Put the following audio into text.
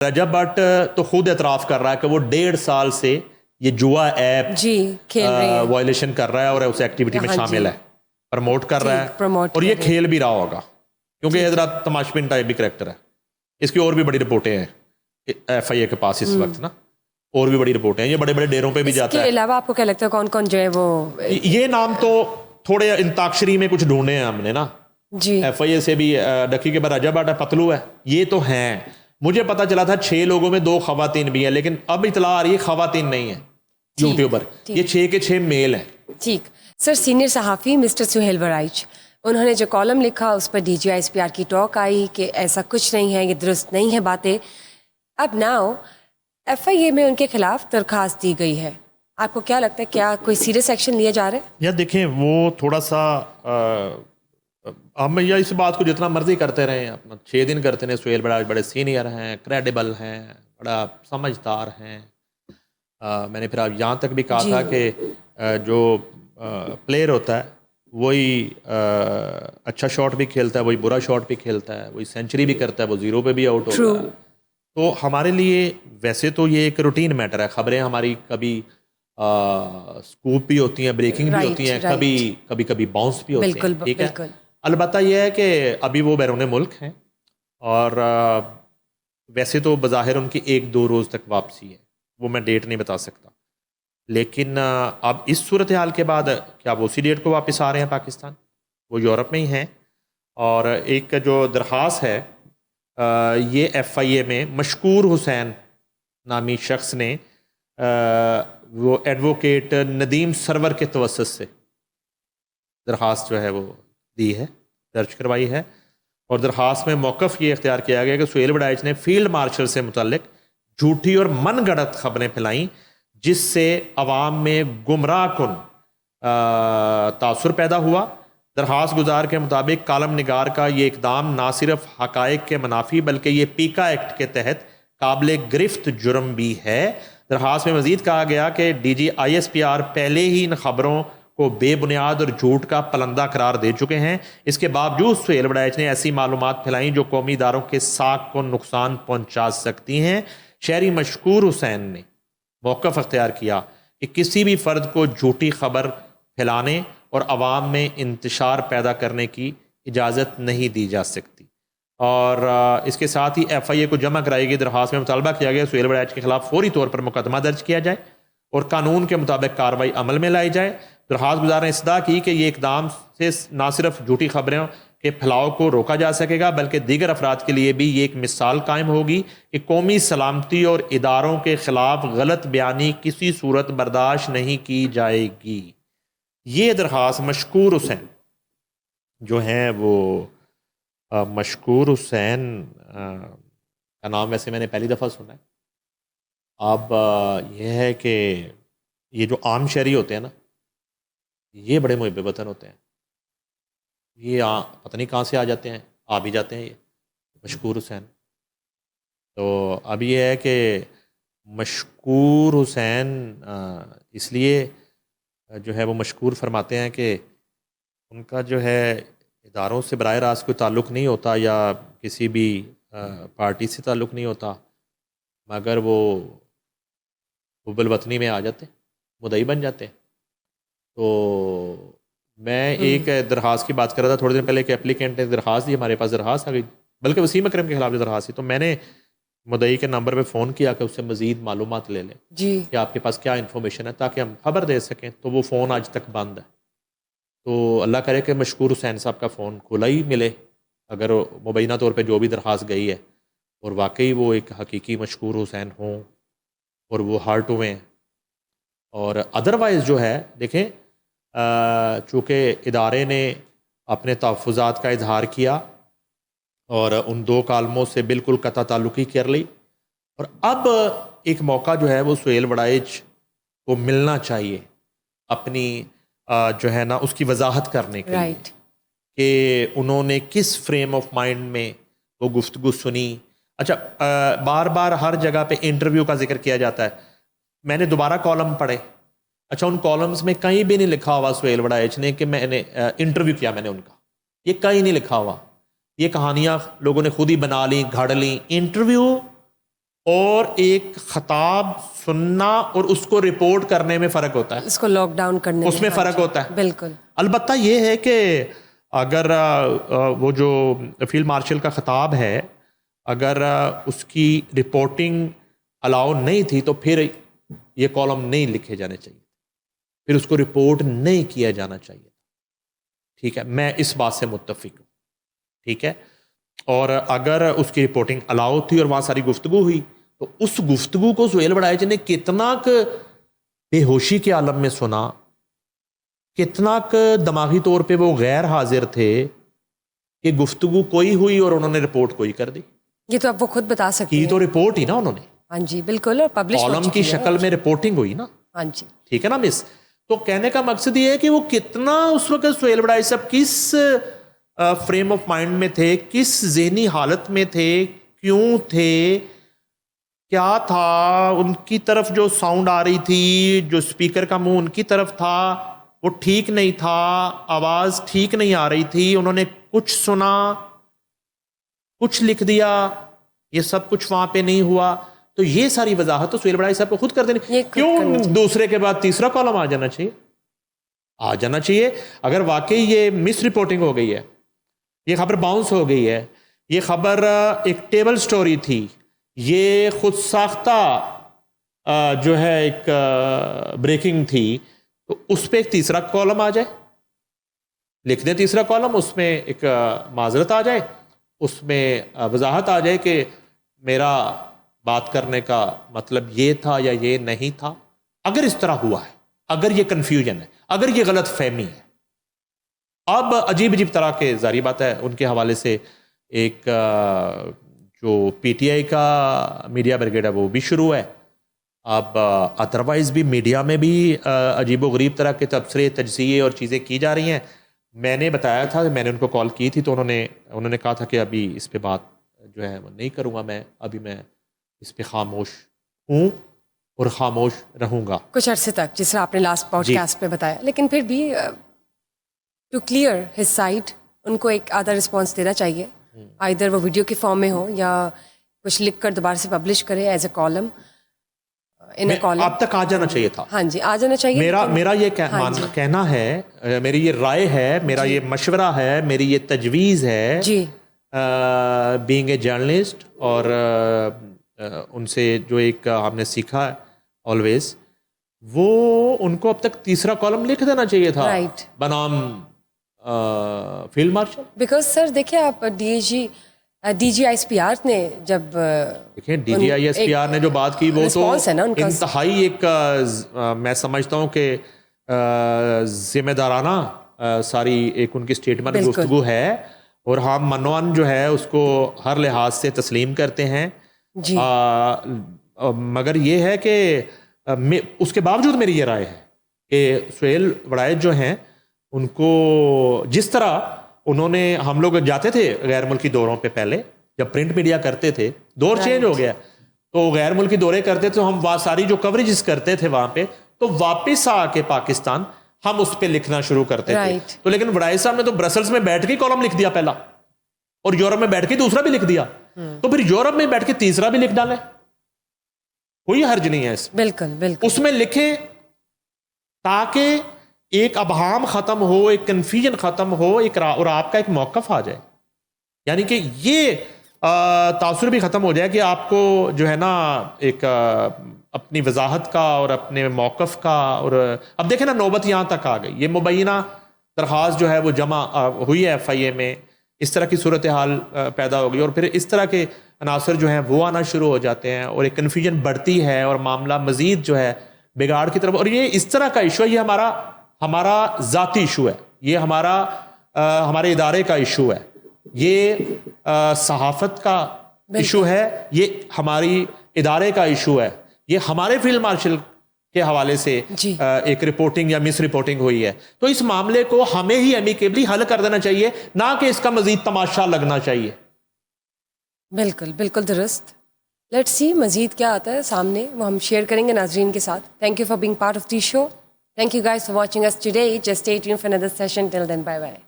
رجب but تو خود اعتراف کر رہا ہے کہ وہ 1.5 سال سے یہ جوا ایپ کھیل رہے ہیں، وائلیشن کر رہا ہے اور اس ایکٹیویٹی میں شامل ہے، پروموٹ کر رہا ہے اور یہ کھیل بھی رہا ہوگا کیونکہ یہ ذرا تماشبین ٹائپ بھی کریکٹر ہے. اس کی اور بھی بڑی رپورٹیں ہیں ایف آئی اے کے پاس اس وقت نا، اور بھی بڑی رپورٹیں ہیں. یہ بڑے بڑے ڈیروں پہ بھی جاتا ہے. اس کے علاوہ آپ کو کیا لگتا ہے کون کون جو ہے وہ یہ نام تو تھوڑے انتاکشری میں کچھ ڈھونڈے ہیں ہم نے نا. ایف آئی اے سے بھی ڈکی کے بعد رجب بٹ ہے، پتلو ہے، یہ تو ہیں. مجھے پتا چلا تھا 6 لوگوں میں 2 خواتین بھی ہیں، لیکن اب اطلاع آ رہی ہے خواتین نہیں ہیں یوٹیوبر، یہ 6 کے 6 میل ہیں. ٹھیک سر. سینئر صحافی مسٹر سہیل ورائچ، انہوں نے جو کالم لکھا اس پر D G I S P R کی ٹاک آئی کہ ایسا کچھ نہیں ہے، یہ درست نہیں ہے باتیں. اب ناؤ ایف آئی اے میں ان کے خلاف درخواست دی گئی ہے، آپ کو کیا لگتا ہے کیا کوئی سیریس ایکشن لیا جا رہا ہے؟ یا دیکھیں وہ تھوڑا سا ہم یا اس بات کو جتنا مرضی کرتے رہے ہیں، اپنا 6 دن کرتے ہیں. سہیل بڑے سینئر ہیں، کریڈیبل ہیں، بڑا سمجھدار ہیں. میں نے پھر یہاں تک بھی کہا تھا کہ جو پلیئر ہوتا ہے وہی اچھا شاٹ بھی کھیلتا ہے، وہی برا شاٹ بھی کھیلتا ہے، وہی سینچری بھی کرتا ہے، وہ 0 پہ بھی آؤٹ ہوتا ہے. تو ہمارے لیے ویسے تو یہ ایک روٹین میٹر ہے. خبریں ہماری کبھی سکوپ بھی ہوتی ہیں، بریکنگ بھی ہوتی ہیں، کبھی باؤنس بھی ہوتے ہیں. ٹھیک ہے، البتہ یہ ہے کہ ابھی وہ بیرون ملک ہیں اور ویسے تو بظاہر ان کی 1-2 روز تک واپسی ہے، وہ میں ڈیٹ نہیں بتا سکتا. لیکن اب اس صورتحال کے بعد کیا وہ اسی ڈیٹ کو واپس آ رہے ہیں پاکستان؟ وہ یورپ میں ہی ہیں. اور ایک جو درخواست ہے یہ ایف آئی اے میں مشکور حسین نامی شخص نے وہ ایڈوکیٹ ندیم سرور کے توسط سے درخواست جو ہے وہ دی ہے، درج کروائی ہے. اور درخواست میں موقف یہ اختیار کیا گیا کہ سہیل وڑائچ نے فیلڈ مارشل سے متعلق جھوٹی اور من گھڑت خبریں پھیلائیں جس سے عوام میں گمراہ کن تاثر پیدا ہوا. درخواست گزار کے مطابق کالم نگار کا یہ اقدام نہ صرف حقائق کے منافی بلکہ یہ پیکا ایکٹ کے تحت قابل گرفت جرم بھی ہے. درخواست میں مزید کہا گیا کہ D G I S P R پہلے ہی ان خبروں کو بے بنیاد اور جھوٹ کا پلندہ قرار دے چکے ہیں. اس کے باوجود سہیل وڑائچ نے ایسی معلومات پھیلائیں جو قومی اداروں کے ساکھ کو نقصان پہنچا سکتی ہیں. شہری مشکور حسین نے موقف اختیار کیا کہ کسی بھی فرد کو جھوٹی خبر پھیلانے اور عوام میں انتشار پیدا کرنے کی اجازت نہیں دی جا سکتی. اور اس کے ساتھ ہی ایف آئی اے کو جمع کرائی گئی درخواست میں مطالبہ کیا گیا سہیل وڑائچ کے خلاف فوری طور پر مقدمہ درج کیا جائے اور قانون کے مطابق کارروائی عمل میں لائی جائے. درخواست گزار نے استدعا کی کہ یہ اقدام سے نہ صرف جھوٹی خبریں کے پھیلاؤ کو روکا جا سکے گا بلکہ دیگر افراد کے لیے بھی یہ ایک مثال قائم ہوگی کہ قومی سلامتی اور اداروں کے خلاف غلط بیانی کسی صورت برداشت نہیں کی جائے گی. یہ درخواست مشکور حسین جو ہیں وہ مشکور حسین کا نام ویسے میں نے پہلی دفعہ سنا ہے. اب یہ ہے کہ یہ جو عام شہری ہوتے ہیں نا یہ بڑے محب وطن ہوتے ہیں. یہ پتہ نہیں کہاں سے آ جاتے ہیں، آ بھی جاتے ہیں یہ مشکور حسین. تو اب یہ ہے کہ مشکور حسین اس لیے جو ہے وہ مشکور فرماتے ہیں کہ ان کا جو ہے اداروں سے براہ راست کوئی تعلق نہیں ہوتا یا کسی بھی پارٹی سے تعلق نہیں ہوتا، مگر وہ حب الوطنی میں آ جاتے ہیں، مدعی بن جاتے ہیں. تو میں ایک درخواست کی بات کر رہا تھا تھوڑے دن پہلے کہ اپلیکینٹ نے درخواست دی، ہمارے پاس درخواست آ گئی، بلکہ وسیم اکرم کے خلاف جو درخواست تھی. تو میں نے مدعی کے نمبر پہ فون کیا کہ اس سے مزید معلومات لے لیں کہ آپ کے پاس کیا انفارمیشن ہے تاکہ ہم خبر دے سکیں. تو وہ فون آج تک بند ہے. تو اللہ کرے کہ مشکور حسین صاحب کا فون کھلا ہی ملے اگر مبینہ طور پہ جو بھی درخواست گئی ہے اور واقعی وہ ایک حقیقی مشکور حسین ہوں اور وہ ہارٹ ہوئے ہیں. اور ادروائز جو ہے دیکھیں چونکہ ادارے نے اپنے تحفظات کا اظہار کیا اور ان 2 کالموں سے بالکل قطع تعلقی کر لی، اور اب ایک موقع جو ہے وہ سہیل وڑائچ کو ملنا چاہیے اپنی جو ہے نا اس کی وضاحت کرنے کے لیے کہ انہوں نے کس فریم آف مائنڈ میں وہ گفتگو سنی. اچھا بار بار ہر جگہ پہ انٹرویو کا ذکر کیا جاتا ہے. میں نے دوبارہ کالم پڑھے، اچھا ان کالمز میں کہیں بھی نہیں لکھا ہوا سہیل وڑائچ نے کہ میں نے انٹرویو کیا میں نے ان کا، یہ کہیں نہیں لکھا ہوا. یہ کہانیاں لوگوں نے خود ہی بنا لی، گھڑ لی. انٹرویو اور ایک خطاب سننا اور اس کو رپورٹ کرنے میں فرق ہوتا ہے, اس کو لاک ڈاؤن کرنے اس میں فرق ہوتا ہے. بالکل. البتہ یہ ہے کہ اگر وہ جو فیلڈ مارشل کا خطاب ہے اگر اس کی رپورٹنگ الاؤ نہیں تھی تو پھر یہ کالم نہیں لکھے جانے چاہیے, پھر اس کو رپورٹ نہیں کیا جانا چاہیے. ٹھیک ہے, میں اس بات سے متفق ہوں. ٹھیک ہے, اور اگر اس کی رپورٹنگ الاؤ تھی اور وہاں ساری گفتگو ہوئی تو اس گفتگو کو سہیل بڑائچ نے کتنا بے ہوشی کے عالم میں سنا, کتنا دماغی طور پہ وہ غیر حاضر تھے کہ گفتگو کوئی ہوئی اور انہوں نے رپورٹ کوئی کر دی. یہ تو آپ وہ خود بتا سکتے کی ہیں. تو رپورٹ ہی نا انہوں نے, ہاں جی بالکل, اور پبلش کالم کی شکل میں رپورٹنگ ہوئی نا. ہاں جی ٹھیک ہے نا مس. تو کہنے کا مقصد یہ ہے کہ وہ کتنا اس وقت سہیل بڑائچ صاحب کس فریم آف مائنڈ میں تھے, کس ذہنی حالت میں تھے, کیوں تھے, کیا تھا ان کی طرف جو ساؤنڈ آ رہی تھی, جو اسپیکر کا منہ ان کی طرف تھا وہ ٹھیک نہیں تھا, آواز ٹھیک نہیں آ رہی تھی, انہوں نے کچھ سنا کچھ لکھ دیا, یہ سب کچھ وہاں پہ نہیں ہوا. تو یہ ساری وضاحت تو سہیل بڑائچ صاحب کو خود کر دینی. کیوں دوسرے کے بعد تیسرا کالم آ جانا چاہیے؟ آ جانا چاہیے. اگر واقعی یہ مس رپورٹنگ ہو گئی ہے, یہ خبر باؤنس ہو گئی ہے, یہ خبر ایک ٹیبل سٹوری تھی, یہ خود ساختہ جو ہے ایک بریکنگ تھی, تو اس پہ ایک تیسرا کالم آ جائے, لکھ دیں تیسرا کالم, اس میں ایک معذرت آ جائے, اس میں وضاحت آ جائے کہ میرا بات کرنے کا مطلب یہ تھا یا یہ نہیں تھا. اگر اس طرح ہوا ہے, اگر یہ کنفیوژن ہے, اگر یہ غلط فہمی ہے, اب عجیب عجیب طرح کے ظاہری بات ہے ان کے حوالے سے ایک جو پی ٹی آئی کا میڈیا بریگیڈ ہے وہ بھی شروع ہے. اب ادروائز بھی میڈیا میں بھی عجیب و غریب طرح کے تبصرے, تجزیے اور چیزیں کی جا رہی ہیں. میں نے بتایا تھا, میں نے ان کو کال کی تھی تو انہوں نے کہا تھا کہ ابھی اس پہ بات جو ہے وہ نہیں کروں گا, میں ابھی میں اس پہ خاموش ہوں اور خاموش رہوں گا کچھ عرصے تک, جس طرح آپ نے لاسٹ پوڈ کاسٹ پہ بتایا. لیکن پھر بھی ٹو کلیئر ہز سائڈ ان کو ایک آدھا رسپانس دینا چاہیے, آئیدر وہ ویڈیو کے فارم میں ہو یا کچھ لکھ کر دوبارہ سے پبلش کرے ایز اے کالم. اب تک آ جانا چاہیے تھا. ہاں جی, آ جانا چاہیے. میرا یہ کہنا ہے, میری یہ رائے ہے, میرا یہ مشورہ ہے, میری یہ تجویز ہے جی, بینگ اے جرنلسٹ, اور ان سے جو ایک ہم نے سیکھا ہے آلویز, وہ ان کو اب تک تیسرا کالم لکھ دینا چاہیے تھا بنام فیلڈ مارشل. بیکاز سر دیکھیں آپ D G I S P R نے جب دیکھیں D G I S P R نے جو بات کی وہ تو انتہائی ایک میں سمجھتا ہوں کہ ذمہ دارانہ ساری ایک ان کی اسٹیٹمنٹ گفتگو ہے, اور ہم منوان جو ہے اس کو ہر لحاظ سے تسلیم کرتے ہیں. جی, مگر یہ ہے کہ اس کے باوجود میری یہ رائے ہے کہ سہیل بڑائچ جو ہیں ان کو جس طرح انہوں نے, ہم لوگ جاتے تھے غیر ملکی دوروں پہ, پہلے جب پرنٹ میڈیا کرتے تھے, دور چینج ہو گیا تو غیر ملکی دورے کرتے تھے, تو ہم ساری جو کوریجز کرتے تھے وہاں پہ, تو واپس آ کے پاکستان ہم اس پہ لکھنا شروع کرتے تھے. تو لیکن بڑائچ صاحب نے تو برسلز میں بیٹھ کے کالم لکھ دیا پہلا, اور یورپ میں بیٹھ کے دوسرا بھی لکھ دیا, تو پھر یورپ میں بیٹھ کے تیسرا بھی لکھ ڈالیں, کوئی حرج نہیں ہے اس میں. بالکل بالکل اس میں لکھیں تاکہ ایک ابہام ختم ہو, ایک کنفیوژن ختم ہو, اور آپ کا ایک موقف آ جائے. یعنی کہ یہ تاثر بھی ختم ہو جائے کہ آپ کو جو ہے نا ایک اپنی وضاحت کا اور اپنے موقف کا, اور اب دیکھیں نا نوبت یہاں تک آ گئی, یہ مبینہ درخواست جو ہے وہ جمع ہوئی ہے ایف آئی اے میں, اس طرح کی صورتحال پیدا ہو گئی, اور پھر اس طرح کے عناصر جو ہیں وہ آنا شروع ہو جاتے ہیں, اور ایک کنفیوژن بڑھتی ہے, اور معاملہ مزید جو ہے بگاڑ کی طرف. اور یہ اس طرح کا ایشو ہے, یہ ہمارا ذاتی ایشو ہے, یہ ہمارے ادارے کا ایشو ہے, یہ صحافت کا ایشو ہے, یہ ہماری ادارے کا ایشو ہے, یہ ہمارے فیلڈ مارشل کے حوالے سے ایک رپورٹنگ یا مس رپورٹنگ ہوئی ہے. تو اس معاملے کو ہمیں ہی ایمیکیبلی حل کر دینا چاہیے, نہ کہ اس کا مزید تماشا لگنا چاہیے. بالکل بالکل درست. لیٹس سی مزید کیا آتا ہے سامنے, وہ ہم شیئر کریں گے ناظرین کے ساتھ. Thank you for being part of the show. Thank you guys for watching us today. Just stay tuned for another session. Till then, bye-bye.